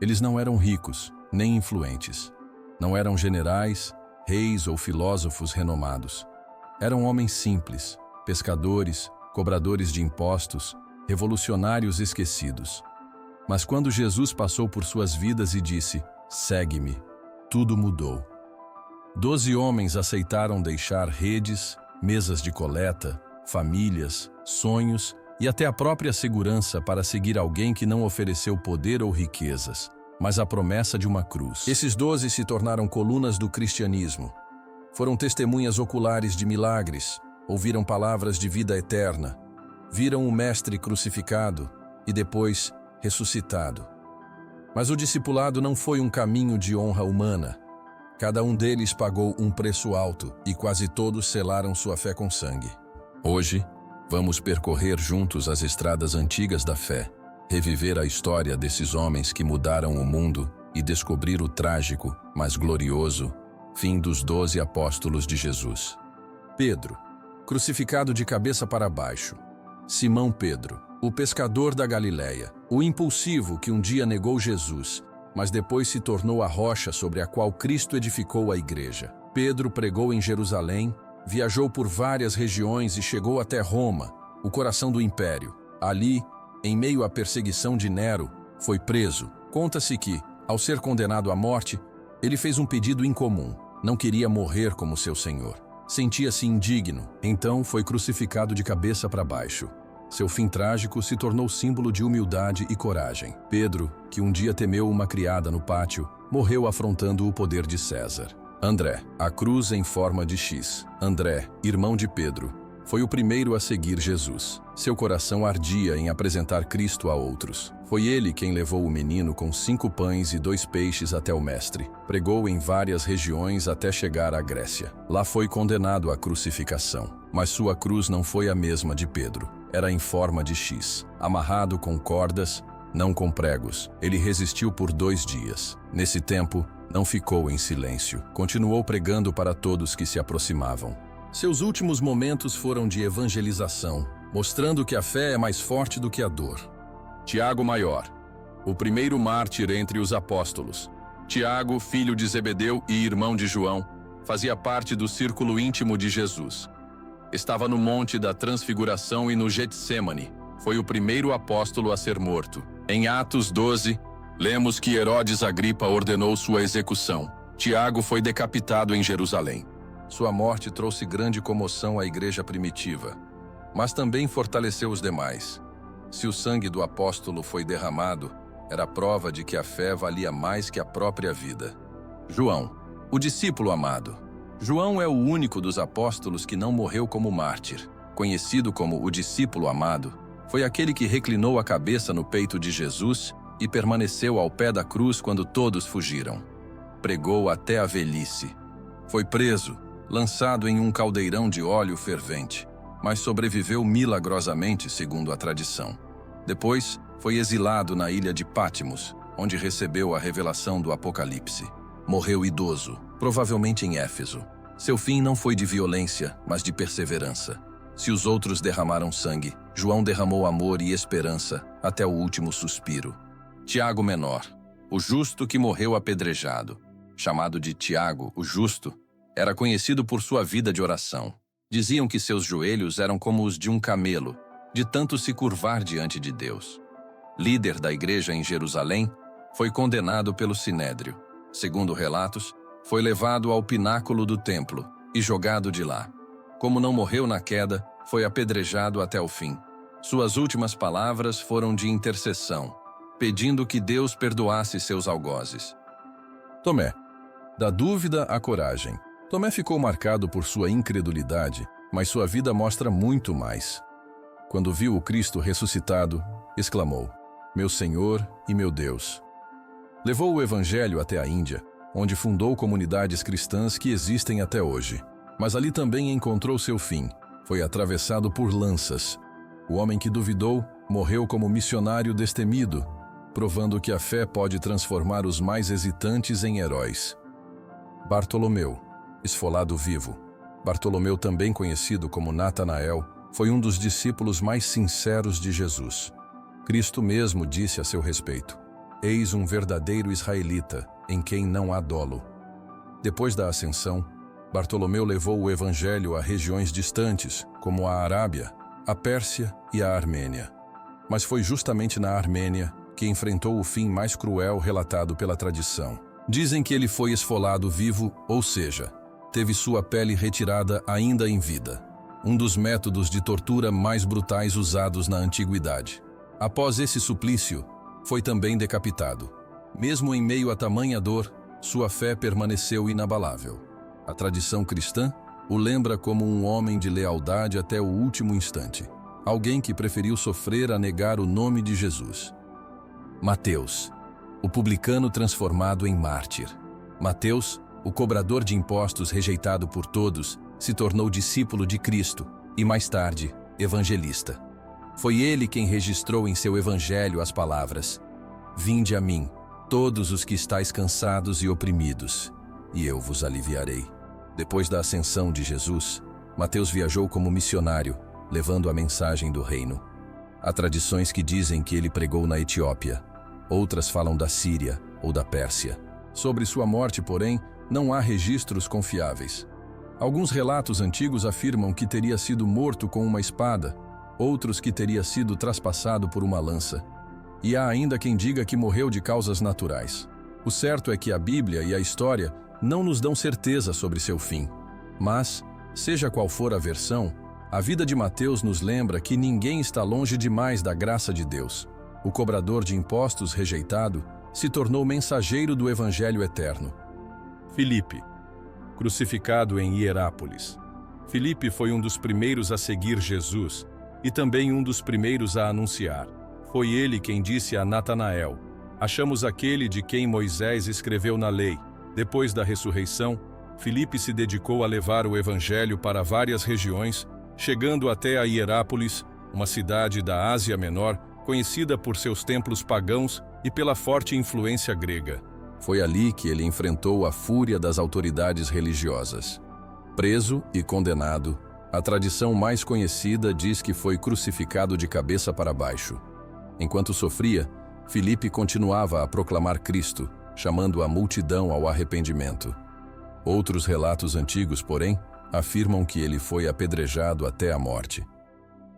Eles não eram ricos, nem influentes. Não eram generais, reis ou filósofos renomados. Eram homens simples, pescadores, cobradores de impostos, revolucionários esquecidos. Mas quando Jesus passou por suas vidas e disse, "Segue-me", tudo mudou. 12 homens aceitaram deixar redes, mesas de coleta, famílias, sonhos e até a própria segurança para seguir alguém que não ofereceu poder ou riquezas, mas a promessa de uma cruz. Esses 12 se tornaram colunas do cristianismo. Foram testemunhas oculares de milagres, ouviram palavras de vida eterna, viram o Mestre crucificado e depois ressuscitado. Mas o discipulado não foi um caminho de honra humana. Cada um deles pagou um preço alto e quase todos selaram sua fé com sangue. Hoje, vamos percorrer juntos as estradas antigas da fé, reviver a história desses homens que mudaram o mundo e descobrir o trágico, mas glorioso, fim dos 12 apóstolos de Jesus. Pedro, crucificado de cabeça para baixo. Simão Pedro, o pescador da Galileia, o impulsivo que um dia negou Jesus, mas depois se tornou a rocha sobre a qual Cristo edificou a igreja. Pedro pregou em Jerusalém, viajou por várias regiões e chegou até Roma, o coração do império. Ali, em meio à perseguição de Nero, foi preso. Conta-se que, ao ser condenado à morte, ele fez um pedido incomum. Não queria morrer como seu senhor. Sentia-se indigno, então foi crucificado de cabeça para baixo. Seu fim trágico se tornou símbolo de humildade e coragem. Pedro, que um dia temeu uma criada no pátio, morreu afrontando o poder de César. André, a cruz em forma de X. André, irmão de Pedro, foi o primeiro a seguir Jesus. Seu coração ardia em apresentar Cristo a outros. Foi ele quem levou o menino com 5 pães e 2 peixes até o Mestre. Pregou em várias regiões até chegar à Grécia. Lá foi condenado à crucificação. Mas sua cruz não foi a mesma de Pedro. Era em forma de X, amarrado com cordas, não com pregos. Ele resistiu por 2 dias. Nesse tempo, não ficou em silêncio. Continuou pregando para todos que se aproximavam. Seus últimos momentos foram de evangelização, mostrando que a fé é mais forte do que a dor. Tiago Maior, o primeiro mártir entre os apóstolos. Tiago, filho de Zebedeu e irmão de João, fazia parte do círculo íntimo de Jesus. Estava no Monte da Transfiguração e no Getsêmani. Foi o primeiro apóstolo a ser morto. Em Atos 12, lemos que Herodes Agripa ordenou sua execução. Tiago foi decapitado em Jerusalém. Sua morte trouxe grande comoção à igreja primitiva, mas também fortaleceu os demais. Se o sangue do apóstolo foi derramado, era prova de que a fé valia mais que a própria vida. João, o discípulo amado. João é o único dos apóstolos que não morreu como mártir. Conhecido como o discípulo amado, foi aquele que reclinou a cabeça no peito de Jesus e permaneceu ao pé da cruz quando todos fugiram. Pregou até a velhice. Foi preso, lançado em um caldeirão de óleo fervente, mas sobreviveu milagrosamente, segundo a tradição. Depois, foi exilado na ilha de Pátimos, onde recebeu a revelação do Apocalipse. Morreu idoso, provavelmente em Éfeso. Seu fim não foi de violência, mas de perseverança. Se os outros derramaram sangue, João derramou amor e esperança até o último suspiro. Tiago Menor, o justo que morreu apedrejado, chamado de Tiago, o Justo, era conhecido por sua vida de oração. Diziam que seus joelhos eram como os de um camelo, de tanto se curvar diante de Deus. Líder da igreja em Jerusalém, foi condenado pelo Sinédrio. Segundo relatos, foi levado ao pináculo do templo e jogado de lá. Como não morreu na queda, foi apedrejado até o fim. Suas últimas palavras foram de intercessão, pedindo que Deus perdoasse seus algozes. Tomé, da dúvida à coragem. Tomé ficou marcado por sua incredulidade, mas sua vida mostra muito mais. Quando viu o Cristo ressuscitado, exclamou: "Meu Senhor e meu Deus." Levou o Evangelho até a Índia, onde fundou comunidades cristãs que existem até hoje. Mas ali também encontrou seu fim. Foi atravessado por lanças. O homem que duvidou morreu como missionário destemido, provando que a fé pode transformar os mais hesitantes em heróis. Bartolomeu, esfolado vivo. Bartolomeu, também conhecido como Natanael, foi um dos discípulos mais sinceros de Jesus. Cristo mesmo disse a seu respeito: Eis um verdadeiro israelita, em quem não há dolo. Depois da ascensão, Bartolomeu levou o evangelho a regiões distantes, como a Arábia, a Pérsia e a Armênia. Mas foi justamente na Armênia que enfrentou o fim mais cruel relatado pela tradição. Dizem que ele foi esfolado vivo, ou seja, teve sua pele retirada ainda em vida. Um dos métodos de tortura mais brutais usados na antiguidade. Após esse suplício, foi também decapitado. Mesmo em meio a tamanha dor, sua fé permaneceu inabalável. A tradição cristã o lembra como um homem de lealdade até o último instante. Alguém que preferiu sofrer a negar o nome de Jesus. Mateus, o publicano transformado em mártir. Mateus, o cobrador de impostos rejeitado por todos, se tornou discípulo de Cristo e, mais tarde, evangelista. Foi ele quem registrou em seu evangelho as palavras: Vinde a mim, todos os que estáis cansados e oprimidos, e eu vos aliviarei. Depois da ascensão de Jesus, Mateus viajou como missionário, levando a mensagem do reino. Há tradições que dizem que ele pregou na Etiópia, outras falam da Síria ou da Pérsia. Sobre sua morte, porém, não há registros confiáveis. Alguns relatos antigos afirmam que teria sido morto com uma espada, outros que teria sido traspassado por uma lança. E há ainda quem diga que morreu de causas naturais. O certo é que a Bíblia e a história não nos dão certeza sobre seu fim. Mas, seja qual for a versão, a vida de Mateus nos lembra que ninguém está longe demais da graça de Deus. O cobrador de impostos rejeitado se tornou mensageiro do Evangelho eterno. Filipe, crucificado em Hierápolis. Filipe foi um dos primeiros a seguir Jesus e também um dos primeiros a anunciar. Foi ele quem disse a Natanael: Achamos aquele de quem Moisés escreveu na lei. Depois da ressurreição, Filipe se dedicou a levar o evangelho para várias regiões, chegando até a Hierápolis, uma cidade da Ásia Menor, conhecida por seus templos pagãos e pela forte influência grega. Foi ali que ele enfrentou a fúria das autoridades religiosas. Preso e condenado, a tradição mais conhecida diz que foi crucificado de cabeça para baixo. Enquanto sofria, Filipe continuava a proclamar Cristo, chamando a multidão ao arrependimento. Outros relatos antigos, porém, afirmam que ele foi apedrejado até a morte.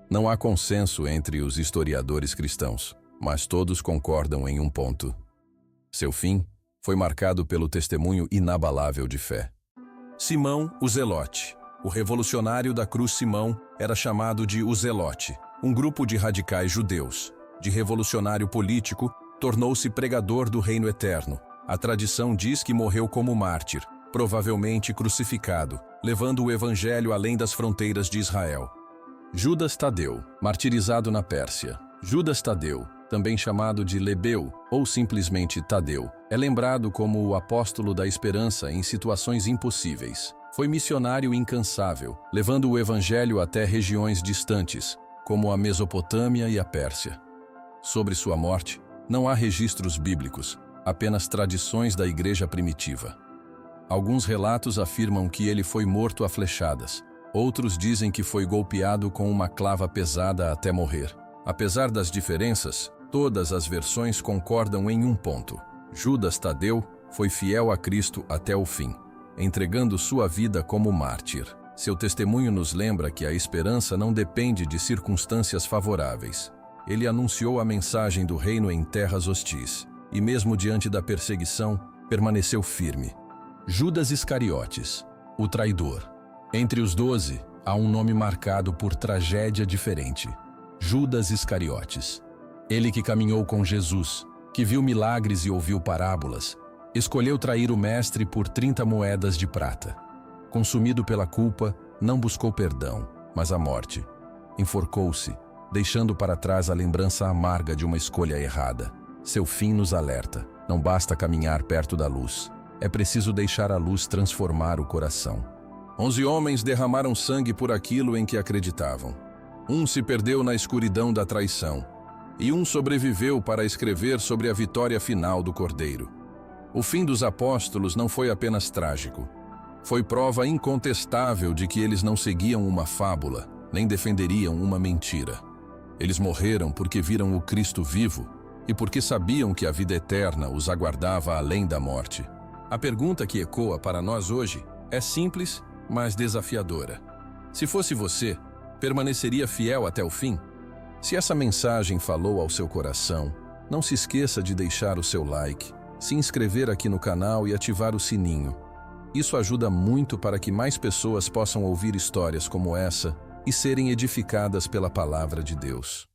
Não há consenso entre os historiadores cristãos, mas todos concordam em um ponto. Seu fim foi marcado pelo testemunho inabalável de fé. Simão, o Zelote. O revolucionário da cruz Simão era chamado de o Zelote, um grupo de radicais judeus. De revolucionário político, tornou-se pregador do reino eterno. A tradição diz que morreu como mártir, provavelmente crucificado, levando o evangelho além das fronteiras de Israel. Judas Tadeu, martirizado na Pérsia. Judas Tadeu, também chamado de Lebeu ou simplesmente Tadeu, é lembrado como o apóstolo da esperança em situações impossíveis. Foi missionário incansável, levando o evangelho até regiões distantes, como a Mesopotâmia e a Pérsia. Sobre sua morte, não há registros bíblicos, apenas tradições da igreja primitiva. Alguns relatos afirmam que ele foi morto a flechadas, outros dizem que foi golpeado com uma clava pesada até morrer. Apesar das diferenças, todas as versões concordam em um ponto: Judas Tadeu foi fiel a Cristo até o fim, entregando sua vida como mártir. Seu testemunho nos lembra que a esperança não depende de circunstâncias favoráveis. Ele anunciou a mensagem do reino em terras hostis, e mesmo diante da perseguição, permaneceu firme. Judas Iscariotes, o traidor. Entre os 12, há um nome marcado por tragédia diferente: Judas Iscariotes. Ele que caminhou com Jesus, que viu milagres e ouviu parábolas, escolheu trair o mestre por 30 moedas de prata. Consumido pela culpa, não buscou perdão, mas a morte. Enforcou-se, deixando para trás a lembrança amarga de uma escolha errada. Seu fim nos alerta: não basta caminhar perto da luz, é preciso deixar a luz transformar o coração. 11 homens derramaram sangue por aquilo em que acreditavam. Um se perdeu na escuridão da traição, e um sobreviveu para escrever sobre a vitória final do Cordeiro. O fim dos apóstolos não foi apenas trágico. Foi prova incontestável de que eles não seguiam uma fábula, nem defenderiam uma mentira. Eles morreram porque viram o Cristo vivo e porque sabiam que a vida eterna os aguardava além da morte. A pergunta que ecoa para nós hoje é simples, mas desafiadora. Se fosse você, permaneceria fiel até o fim? Se essa mensagem falou ao seu coração, não se esqueça de deixar o seu like, se inscrever aqui no canal e ativar o sininho. Isso ajuda muito para que mais pessoas possam ouvir histórias como essa e serem edificadas pela palavra de Deus.